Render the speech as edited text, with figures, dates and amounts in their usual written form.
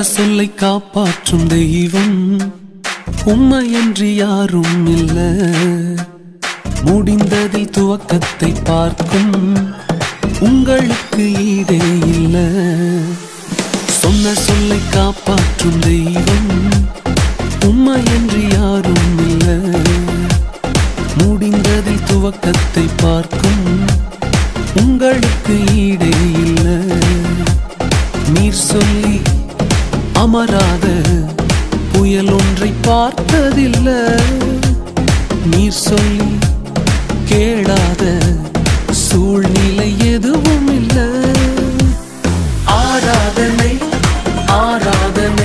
சொல்லை காப்பாற்றும் தெய்வம் உம்மையன்றி யாரும் இல்ல. முடிந்ததில் துவக்கத்தை பார்க்கும் உங்களுக்கு ஈடே இல்ல. சொன்ன சொல்லை காப்பாற்றும் தெய்வம் உம்மையன்றி யாரும் இல்ல. முடிந்ததில் துவக்கத்தை பார்க்கும் உங்களுக்கு ஈடே இல்ல. நீர் சொல்லி அமராத புயல் ஒன்றை பார்த்ததில்ல. நீர் சொல்லி கேளாத சூழ்நிலை எதுவும் இல்லை. ஆராதனை ஆராதனை